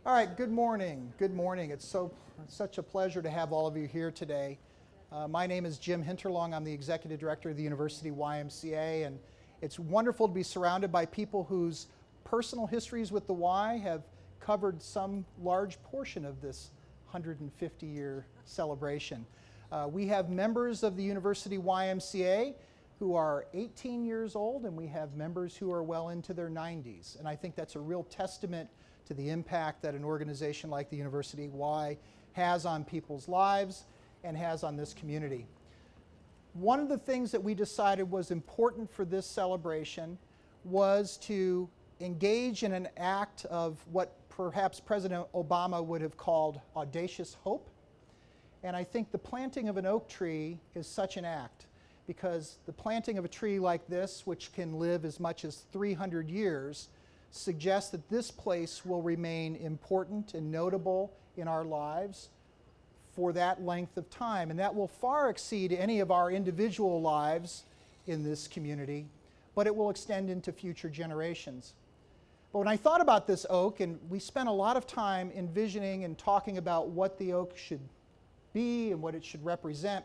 All right, good morning. Good morning. It's such a pleasure to have all of you here today. My name is Jim Hinterlong. I'm the Executive Director of the University YMCA, and it's wonderful to be surrounded by people whose personal histories with the Y have covered some large portion of this 150-year celebration. We have members of the University YMCA who are 18 years old, and we have members who are well into their 90s. And I think that's a real testament to the impact that an organization like the University Y has on people's lives and has on this community. One of the things that we decided was important for this celebration was to engage in an act of what perhaps President Obama would have called audacious hope. And I think the planting of an oak tree is such an act, because the planting of a tree like this, which can live as much as 300 years, suggests that this place will remain important and notable in our lives for that length of time. And that will far exceed any of our individual lives in this community, but it will extend into future generations. But when I thought about this oak, and we spent a lot of time envisioning and talking about what the oak should be and what it should represent,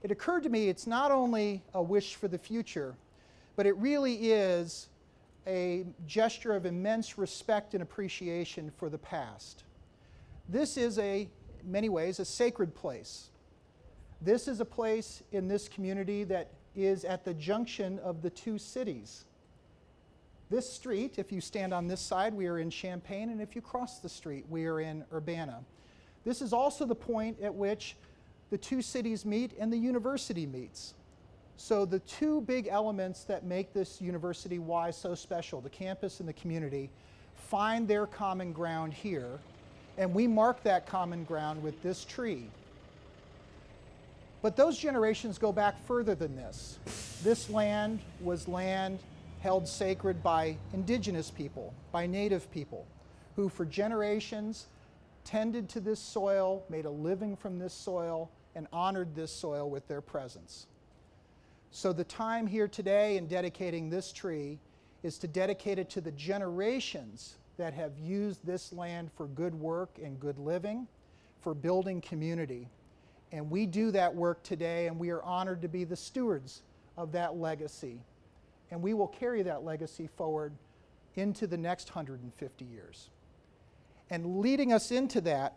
it occurred to me it's not only a wish for the future, but it really is a gesture of immense respect and appreciation for the past. This is in many ways, a sacred place. This is a place in this community that is at the junction of the two cities. This street, if you stand on this side, we are in Champaign, and if you cross the street, we are in Urbana. This is also the point at which the two cities meet and the university meets. So the two big elements that make this University Y so special, the campus and the community, find their common ground here, and we mark that common ground with this tree. But those generations go back further than this. This land was land held sacred by indigenous people, by native people, who for generations tended to this soil, made a living from this soil, and honored this soil with their presence. So the time here today in dedicating this tree is to dedicate it to the generations that have used this land for good work and good living, for building community. And we do that work today, and we are honored to be the stewards of that legacy. And we will carry that legacy forward into the next 150 years. And leading us into that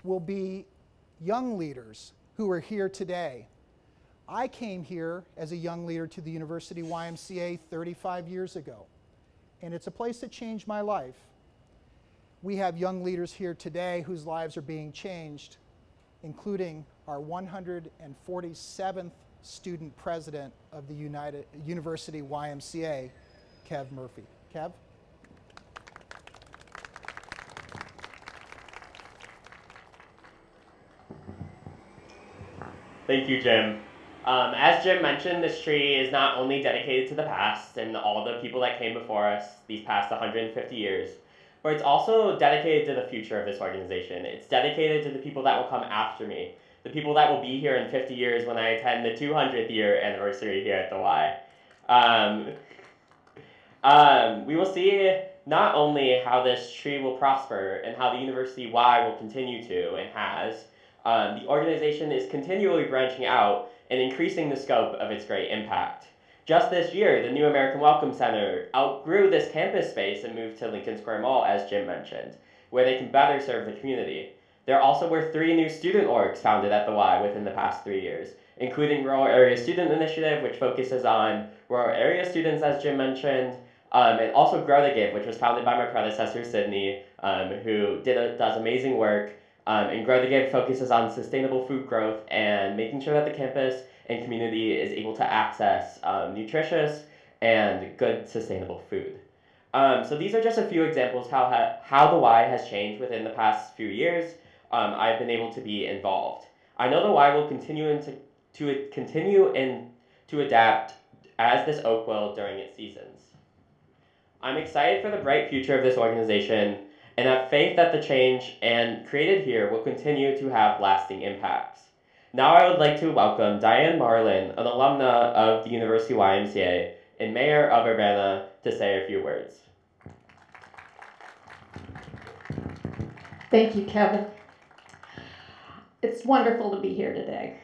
will be young leaders who are here today. I came here as a young leader to the University YMCA 35 years ago, and it's a place that changed my life. We have young leaders here today whose lives are being changed, including our 147th student president of the University YMCA, Kev Murphy. Kev? Thank you, Jim. As Jim mentioned, this tree is not only dedicated to the past and all the people that came before us these past 150 years, but it's also dedicated to the future of this organization. It's dedicated to the people that will come after me, the people that will be here in 50 years when I attend the 200th year anniversary here at the Y. We will see not only how this tree will prosper and how the University Y will continue to and has. The organization is continually branching out and increasing the scope of its great impact. Just this year, the new American Welcome Center outgrew this campus space and moved to Lincoln Square Mall, as Jim mentioned, where they can better serve the community. There also were 3 new student orgs founded at the Y within the past 3 years, including Rural Area Student Initiative, which focuses on rural area students, as Jim mentioned, and also Grow to Give, which was founded by my predecessor, Sydney, who does amazing work. And Grow to Give focuses on sustainable food growth and making sure that the campus and community is able to access nutritious and good sustainable food. So these are just a few examples how the Y has changed within the past few years. I've been able to be involved. I know the Y will continue to adapt as this oak will during its seasons. I'm excited for the bright future of this organization and have faith that the change and created here will continue to have lasting impacts. Now I would like to welcome Diane Marlin, an alumna of the University YMCA and mayor of Urbana, to say a few words. Thank you, Kevin. It's wonderful to be here today.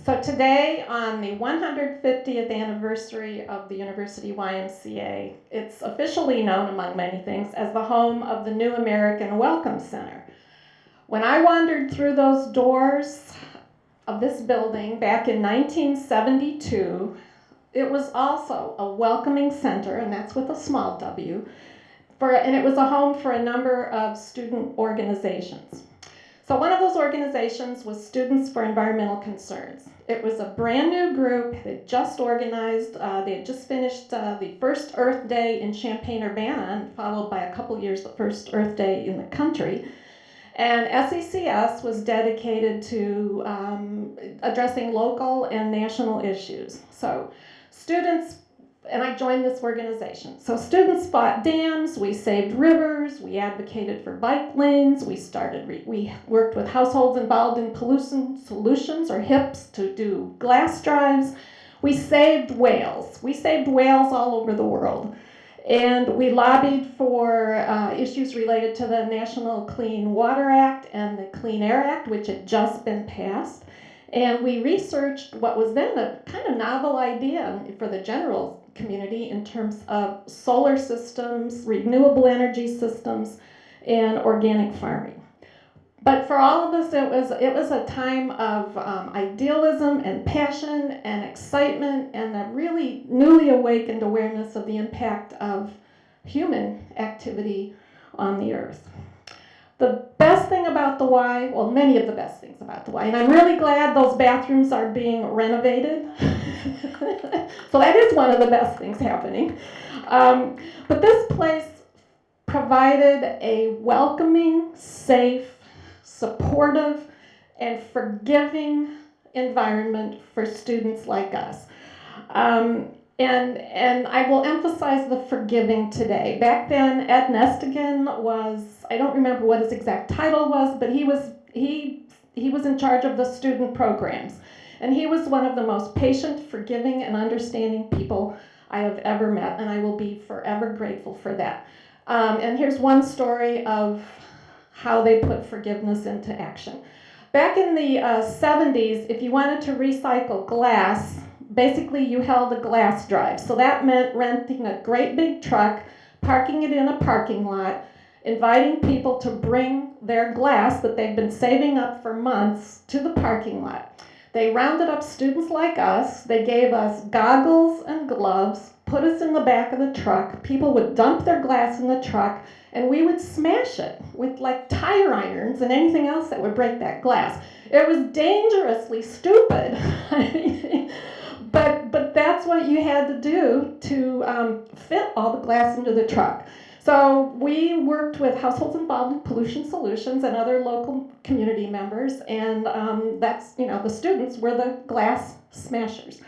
So today, on the 150th anniversary of the University YMCA, it's officially known, among many things, as the home of the New American Welcome Center. When I wandered through those doors of this building back in 1972, it was also a welcoming center, and that's with a small w, and it was a home for a number of student organizations. So one of those organizations was Students for Environmental Concerns. It was a brand new group. They just organized, they had just finished the first Earth Day in Champaign-Urbana, followed by a couple years the first Earth Day in the country. And SECS was dedicated to addressing local and national issues. So students, and I joined this organization. So students fought dams, we saved rivers, we advocated for bike lanes, we worked with households involved in pollution solutions, or HIPs, to do glass drives. We saved whales. We saved whales all over the world. And we lobbied for issues related to the National Clean Water Act and the Clean Air Act, which had just been passed. And we researched what was then a kind of novel idea for the general community in terms of solar systems, renewable energy systems, and organic farming. But for all of us, it was a time of idealism and passion and excitement and a really newly awakened awareness of the impact of human activity on the earth. The best thing about the Y, well, many of the best things about the Y, and I'm really glad those bathrooms are being renovated. So that is one of the best things happening. But this place provided a welcoming, safe, supportive, and forgiving environment for students like us. And I will emphasize the forgiving today. Back then, Ed Nestigan was, I don't remember what his exact title was, but he was in charge of the student programs. And he was one of the most patient, forgiving, and understanding people I have ever met, and I will be forever grateful for that. And here's one story of how they put forgiveness into action. Back in the 70s, if you wanted to recycle glass, basically you held a glass drive. So that meant renting a great big truck, parking it in a parking lot, inviting people to bring their glass that they've been saving up for months to the parking lot. They rounded up students like us. They gave us goggles and gloves, put us in the back of the truck. People would dump their glass in the truck, and we would smash it with like tire irons and anything else that would break that glass. It was dangerously stupid. But that's what you had to do to fit all the glass into the truck. So we worked with households involved in pollution solutions and other local community members, and that's, the students were the glass smashers.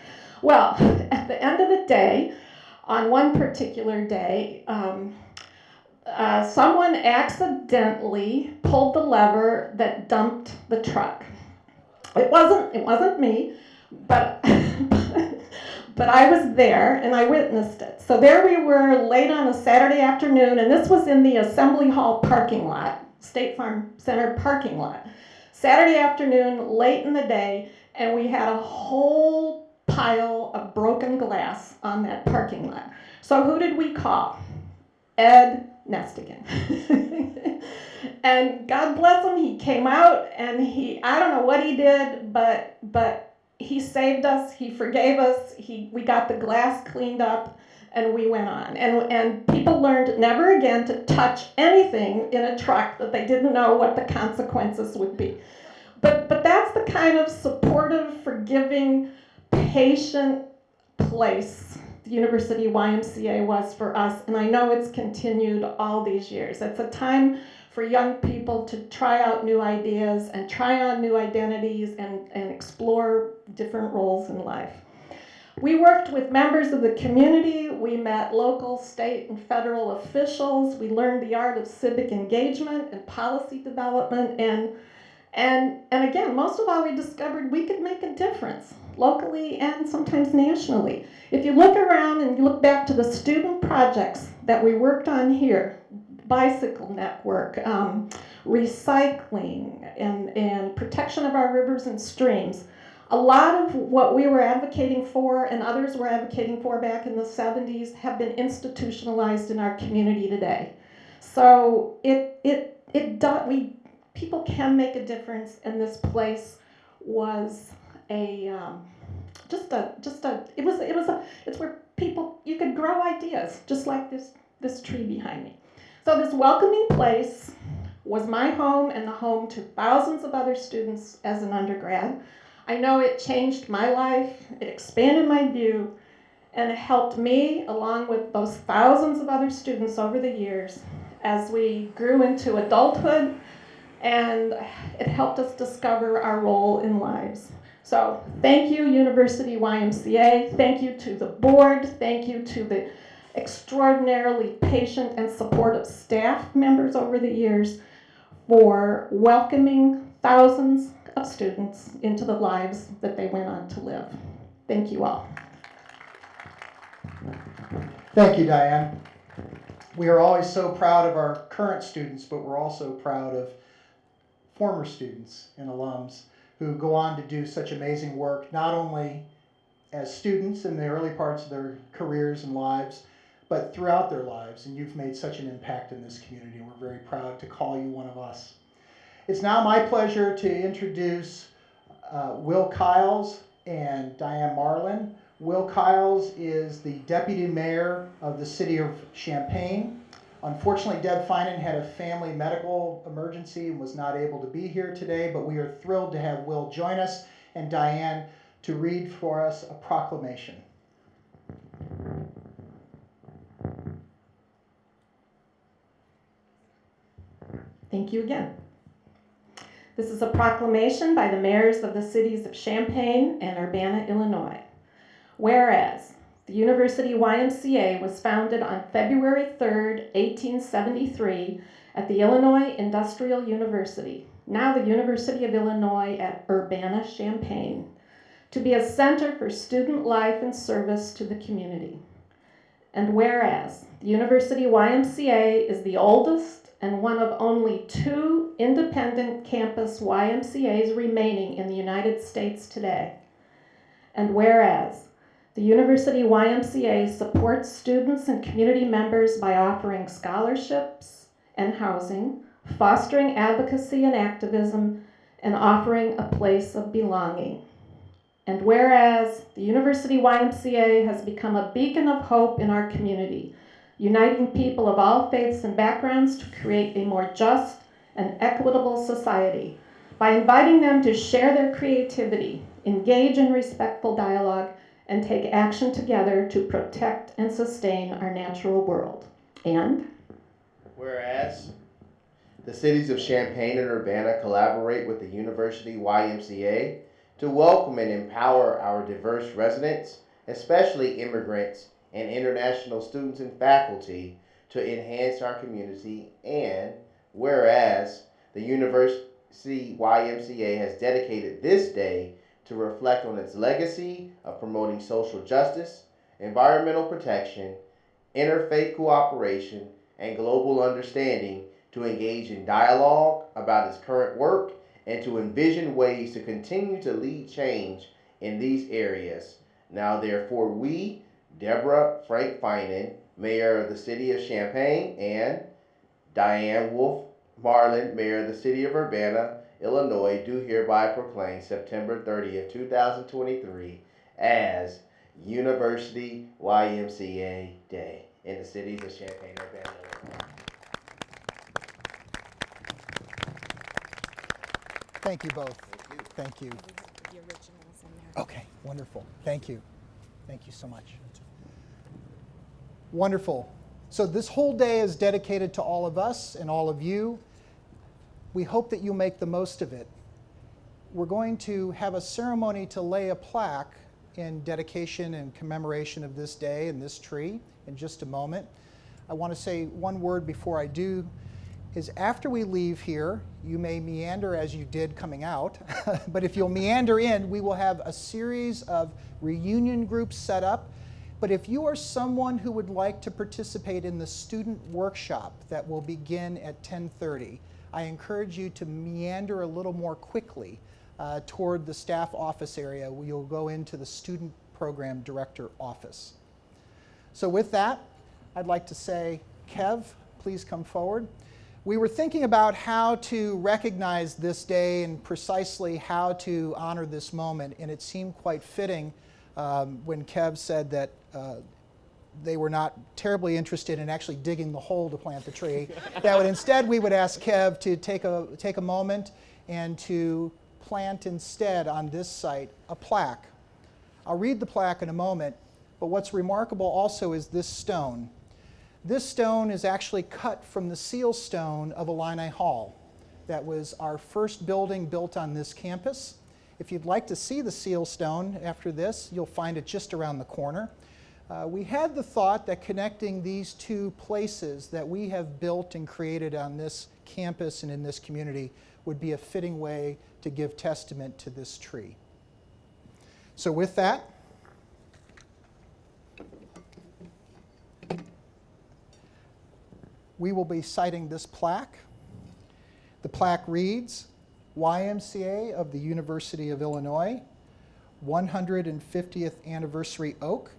Well, at the end of the day, on one particular day, someone accidentally pulled the lever that dumped the truck. It wasn't me, but but I was there and I witnessed it. So there we were late on a Saturday afternoon, and this was in the Assembly Hall parking lot, State Farm Center parking lot. Saturday afternoon, late in the day, and we had a whole pile of broken glass on that parking lot. So who did we call? Ed Nestigan. And God bless him, he came out and I don't know what he did, but he saved us, he forgave us, we got the glass cleaned up, and we went on. And people learned never again to touch anything in a truck that they didn't know what the consequences would be. But that's the kind of supportive, forgiving, patient place the University YMCA was for us, and I know it's continued all these years. It's a time for young people to try out new ideas and try on new identities and explore different roles in life. We worked with members of the community. We met local, state, and federal officials. We learned the art of civic engagement and policy development. And again, most of all, we discovered we could make a difference locally and sometimes nationally. If you look around and you look back to the student projects that we worked on here, bicycle network, recycling, and protection of our rivers and streams. A lot of what we were advocating for and others were advocating for back in the 70s have been institutionalized in our community today. So people can make a difference, and this place was it's where people, you could grow ideas, just like this tree behind me. So this welcoming place was my home and the home to thousands of other students as an undergrad. I know it changed my life, it expanded my view, and it helped me, along with those thousands of other students over the years, as we grew into adulthood, and it helped us discover our role in lives. So thank you, University YMCA. Thank you to the board. Thank you to the extraordinarily patient and supportive staff members over the years for welcoming thousands of students into the lives that they went on to live. Thank you all. Thank you, Diane. We are always so proud of our current students, but we're also proud of former students and alums who go on to do such amazing work, not only as students in the early parts of their careers and lives, but throughout their lives. And you've made such an impact in this community. We're very proud to call you one of us. It's now my pleasure to introduce Will Kiles and Diane Marlin. Will Kiles is the Deputy Mayor of the City of Champaign. Unfortunately, Deb Finan had a family medical emergency and was not able to be here today, but we are thrilled to have Will join us and Diane to read for us a proclamation. Thank you again. This is a proclamation by the mayors of the cities of Champaign and Urbana, Illinois. Whereas the University YMCA was founded on February 3rd, 1873 at the Illinois Industrial University, now the University of Illinois at Urbana-Champaign, to be a center for student life and service to the community. And whereas the University YMCA is the oldest and one of only 2 independent campus YMCAs remaining in the United States today. And whereas the University YMCA supports students and community members by offering scholarships and housing, fostering advocacy and activism, and offering a place of belonging. And whereas the University YMCA has become a beacon of hope in our community, uniting people of all faiths and backgrounds to create a more just and equitable society by inviting them to share their creativity, engage in respectful dialogue, and take action together to protect and sustain our natural world. And whereas the cities of Champaign and Urbana collaborate with the University YMCA to welcome and empower our diverse residents, especially immigrants and international students and faculty, to enhance our community. And whereas the University YMCA has dedicated this day to reflect on its legacy of promoting social justice, environmental protection, interfaith cooperation, and global understanding, to engage in dialogue about its current work and to envision ways to continue to lead change in these areas. Now therefore we, Deborah Frank Finan, Mayor of the City of Champaign, and Diane Wolf Marlin, Mayor of the City of Urbana, Illinois, do hereby proclaim September 30th, 2023 as University YMCA Day in the cities of Champaign, Urbana, Illinois. Thank you both. Thank you. The originals in there. Okay, wonderful. Thank you. Thank you so much. Wonderful. So this whole day is dedicated to all of us and all of you. We hope that you make the most of it. We're going to have a ceremony to lay a plaque in dedication and commemoration of this day and this tree in just a moment. I want to say one word before I do, is after we leave here, you may meander as you did coming out, but if you'll meander in, we will have a series of reunion groups set up. But if you are someone who would like to participate in the student workshop that will begin at 10:30, I encourage you to meander a little more quickly toward the staff office area where you'll go into the Student Program Director office. So with that, I'd like to say, Kev, please come forward. We were thinking about how to recognize this day and precisely how to honor this moment, and it seemed quite fitting when Kev said that they were not terribly interested in actually digging the hole to plant the tree. That instead we would ask Kev to take a moment and to plant instead on this site a plaque. I'll read the plaque in a moment, but what's remarkable also is this stone. This stone is actually cut from the seal stone of Illini Hall. That was our first building built on this campus. If you'd like to see the seal stone after this, you'll find it just around the corner. We had the thought that connecting these two places that we have built and created on this campus and in this community would be a fitting way to give testament to this tree. So with that, we will be citing this plaque. The plaque reads, YMCA of the University of Illinois, 150th Anniversary Oak,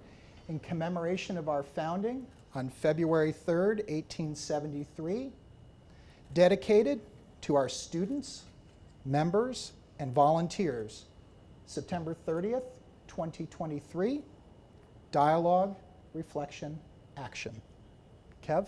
in commemoration of our founding on February 3rd, 1873, dedicated to our students, members, and volunteers, September 30th, 2023, dialogue, reflection, action. Kev?